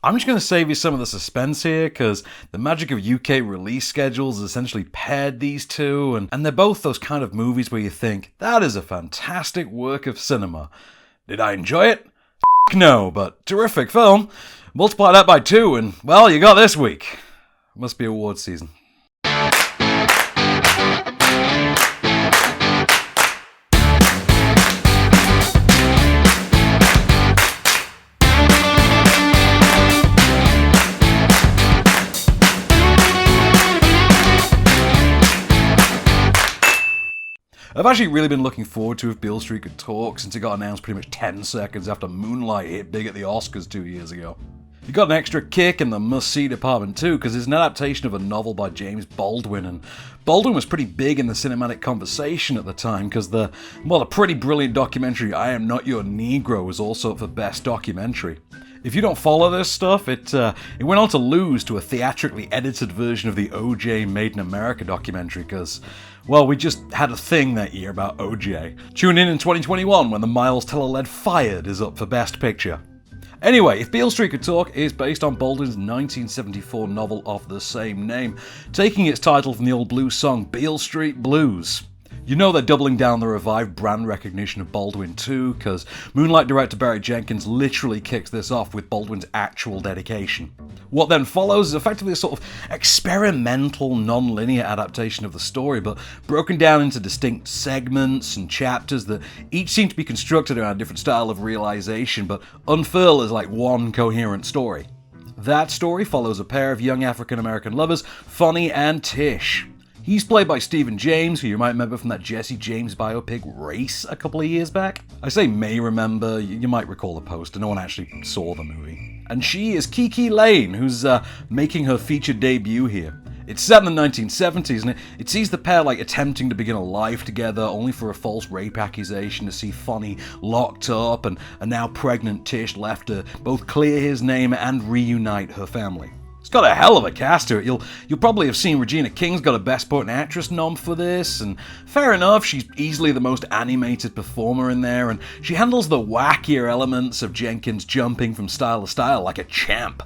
I'm just going to save you some of the suspense here, because the magic of UK release schedules has essentially paired these two, and they're both those kind of movies where you think, that is a fantastic work of cinema. Did I enjoy it? No, but terrific film. Multiply that by 2 and, well, you got this week. Must be awards season. I've actually really been looking forward to If Beale Street Could Talk since it got announced pretty much 10 seconds after Moonlight hit big at the Oscars 2 years ago. It got an extra kick in the must-see department too, because it's an adaptation of a novel by James Baldwin, and Baldwin was pretty big in the cinematic conversation at the time, because the pretty brilliant documentary I Am Not Your Negro was also up for Best Documentary. If you don't follow this stuff, it went on to lose to a theatrically edited version of the OJ Made in America documentary, because, well, we just had a thing that year about OJ. Tune in 2021 when the Miles Teller-led Fired is up for Best Picture. Anyway, If Beale Street Could Talk is based on Baldwin's 1974 novel of the same name, taking its title from the old blues song Beale Street Blues. You know they're doubling down the revived brand recognition of Baldwin too, because Moonlight director Barry Jenkins literally kicks this off with Baldwin's actual dedication. What then follows is effectively a sort of experimental, non-linear adaptation of the story, but broken down into distinct segments and chapters that each seem to be constructed around a different style of realization, but unfurl as like one coherent story. That story follows a pair of young African-American lovers, Fonny and Tish. He's played by Stephen James, who you might remember from that Jesse James biopic Race a couple of years back. I say may remember, you might recall the poster, no one actually saw the movie. And she is Kiki Lane, who's making her feature debut here. It's set in the 1970s, and it sees the pair attempting to begin a life together, only for a false rape accusation to see Fonny locked up, and a now pregnant Tish left to both clear his name and reunite her family. It's got a hell of a cast to it. You'll probably have seen Regina King's got a Best Supporting Actress nom for this, and fair enough, she's easily the most animated performer in there, and she handles the wackier elements of Jenkins jumping from style to style like a champ.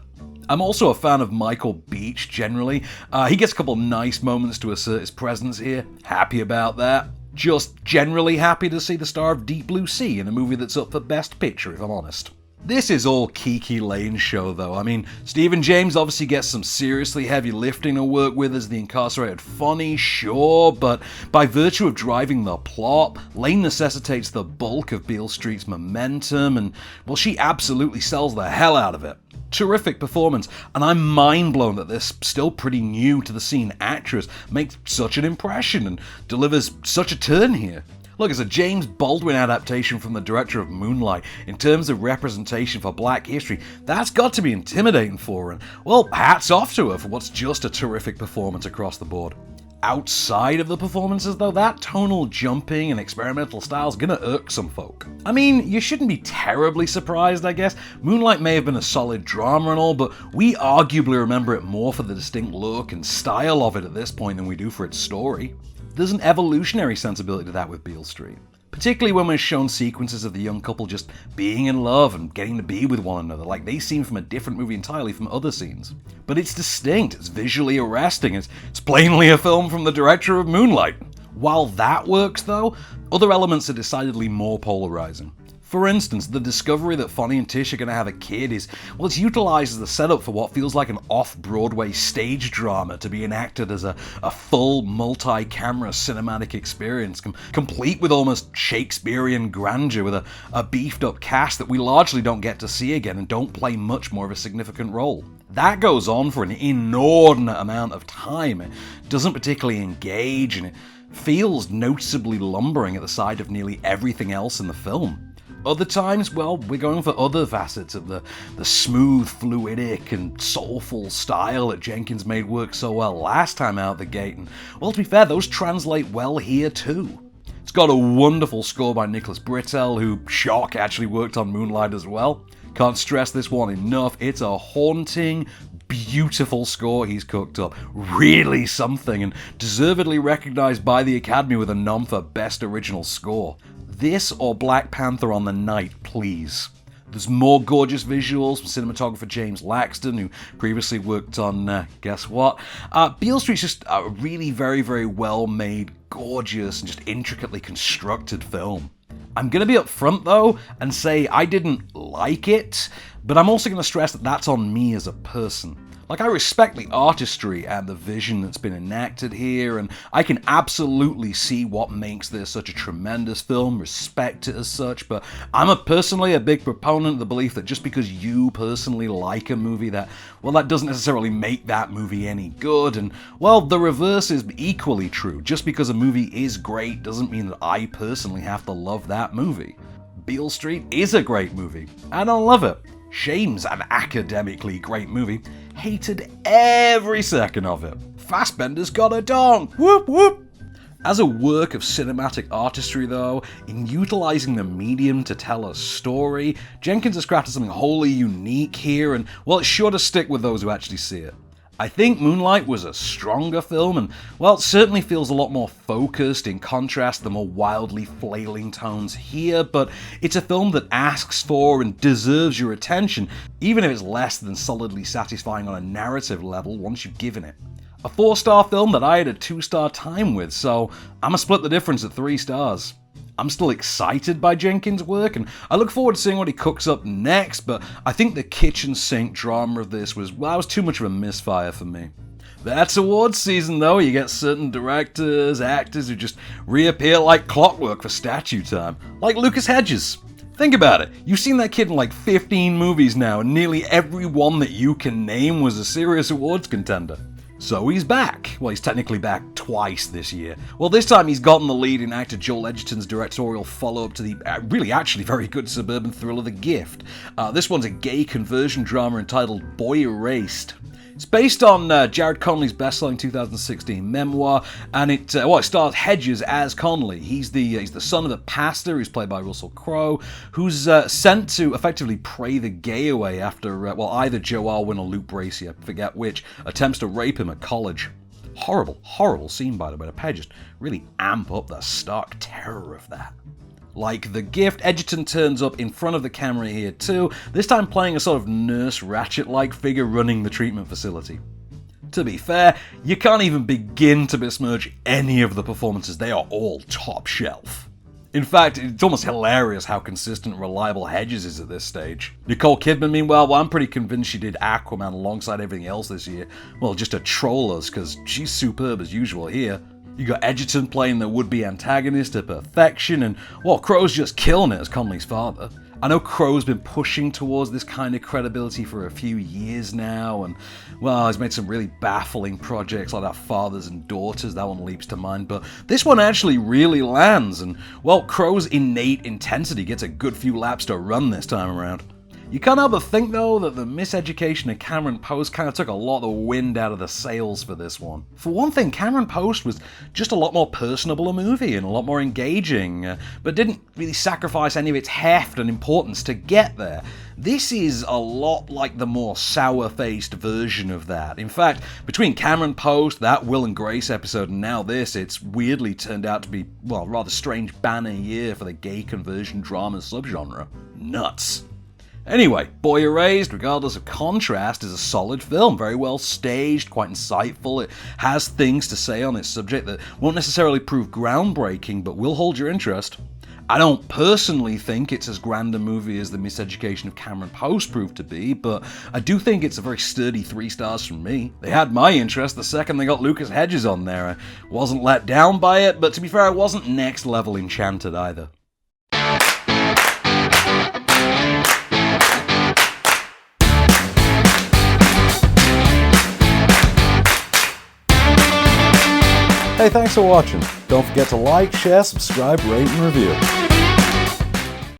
I'm also a fan of Michael Beach generally. He gets a couple nice moments to assert his presence here. Happy about that. Just generally happy to see the star of Deep Blue Sea in a movie that's up for Best Picture, if I'm honest. This is all Kiki Lane's show, though. I mean, Stephen James obviously gets some seriously heavy lifting to work with as the incarcerated Fonny, sure, but by virtue of driving the plot, Lane necessitates the bulk of Beale Street's momentum, and, well, she absolutely sells the hell out of it. Terrific performance, and I'm mind blown that this still pretty new to the scene actress makes such an impression and delivers such a turn here. Look, it's a James Baldwin adaptation from the director of Moonlight. In terms of representation for black history, that's got to be intimidating for her, and, well, hats off to her for what's just a terrific performance across the board. Outside of the performances, though, that tonal jumping and experimental style is gonna irk some folk. I mean, you shouldn't be terribly surprised, I guess. Moonlight may have been a solid drama and all, but we arguably remember it more for the distinct look and style of it at this point than we do for its story. There's an evolutionary sensibility to that with Beale Street, particularly when we're shown sequences of the young couple just being in love and getting to be with one another, like they seem from a different movie entirely from other scenes. But it's distinct, it's visually arresting, it's plainly a film from the director of Moonlight. While that works though, other elements are decidedly more polarizing. For instance, the discovery that Fonny and Tish are going to have a kid is, well, it's utilized as the setup for what feels like an off-Broadway stage drama to be enacted as a full multi-camera cinematic experience, complete with almost Shakespearean grandeur, with a beefed-up cast that we largely don't get to see again and don't play much more of a significant role. That goes on for an inordinate amount of time. It doesn't particularly engage, and it feels noticeably lumbering at the sight of nearly everything else in the film. Other times, well, we're going for other facets of the smooth, fluidic, and soulful style that Jenkins made work so well last time out the gate, and, well, to be fair, those translate well here too. It's got a wonderful score by Nicholas Britell, who, shock, actually worked on Moonlight as well. Can't stress this one enough. It's a haunting, beautiful score he's cooked up. Really something, and deservedly recognized by the Academy with a nom for Best Original Score. This or Black Panther on the Night, please. There's more gorgeous visuals from cinematographer James Laxton, who previously worked on, guess what? Beale Street's just a really very, very well-made, gorgeous, and just intricately constructed film. I'm going to be upfront, though, and say I didn't like it, but I'm also going to stress that that's on me as a person. Like, I respect the artistry and the vision that's been enacted here, and I can absolutely see what makes this such a tremendous film, respect it as such, but I'm personally a big proponent of the belief that just because you personally like a movie, that doesn't necessarily make that movie any good, and, well, the reverse is equally true. Just because a movie is great doesn't mean that I personally have to love that movie. Beale Street is a great movie, and I love it. Shame's an academically great movie. Hated every second of it. Fassbender's got a dong! Whoop whoop! As a work of cinematic artistry, though, in utilizing the medium to tell a story, Jenkins has crafted something wholly unique here, and, well, it's sure to stick with those who actually see it. I think Moonlight was a stronger film, and, well, it certainly feels a lot more focused in contrast to the more wildly flailing tones here, but it's a film that asks for and deserves your attention, even if it's less than solidly satisfying on a narrative level once you've given it. A 4-star film that I had a 2-star time with, so I'm gonna split the difference at 3 stars. I'm still excited by Jenkins' work, and I look forward to seeing what he cooks up next, but I think the kitchen sink drama of this was too much of a misfire for me. That's awards season, though. You get certain directors, actors who just reappear like clockwork for statue time, like Lucas Hedges. Think about it. You've seen that kid in like 15 movies now, and nearly every one that you can name was a serious awards contender. So he's back. Well, he's technically back twice this year. Well, this time he's gotten the lead in actor Joel Edgerton's directorial follow-up to the actually very good suburban thriller The Gift. This one's a gay conversion drama entitled Boy Erased. It's based on Jared Connolly's best-selling 2016 memoir, and it stars Hedges as Connolly. He's the son of the pastor, who's played by Russell Crowe, who's sent to effectively pray the gay away after either Joe Alwyn or Luke Bracey, I forget which, attempts to rape him at college. Horrible, horrible scene, by the way. The pair just really amp up the stark terror of that. Like The Gift, Edgerton turns up in front of the camera here too, this time playing a sort of Nurse Ratched-like figure running the treatment facility. To be fair, you can't even begin to besmirch any of the performances, they are all top shelf. In fact, it's almost hilarious how consistent and reliable Hedges is at this stage. Nicole Kidman, meanwhile, I'm pretty convinced she did Aquaman alongside everything else this year. Well, just to troll us, because she's superb as usual here. You got Edgerton playing the would-be antagonist to perfection, and, well, Crowe's just killing it as Connolly's father. I know Crowe's been pushing towards this kind of credibility for a few years now, and, well, he's made some really baffling projects like that Fathers and Daughters, that one leaps to mind, but this one actually really lands, and, well, Crowe's innate intensity gets a good few laps to run this time around. You can't help but think, though, that the miseducation of Cameron Post kind of took a lot of the wind out of the sails for this one. For one thing, Cameron Post was just a lot more personable a movie and a lot more engaging, but didn't really sacrifice any of its heft and importance to get there. This is a lot like the more sour-faced version of that. In fact, between Cameron Post, that Will and Grace episode, and now this, it's weirdly turned out to be, well, a rather strange banner year for the gay conversion drama subgenre. Nuts. Anyway, Boy Erased, regardless of contrast, is a solid film, very well staged, quite insightful. It has things to say on its subject that won't necessarily prove groundbreaking, but will hold your interest. I don't personally think it's as grand a movie as The Miseducation of Cameron Post proved to be, but I do think it's a very sturdy 3 stars from me. They had my interest the second they got Lucas Hedges on there. I wasn't let down by it, but to be fair, I wasn't next level enchanted either. Hey, thanks for watching. Don't forget to like, share, subscribe, rate, and review.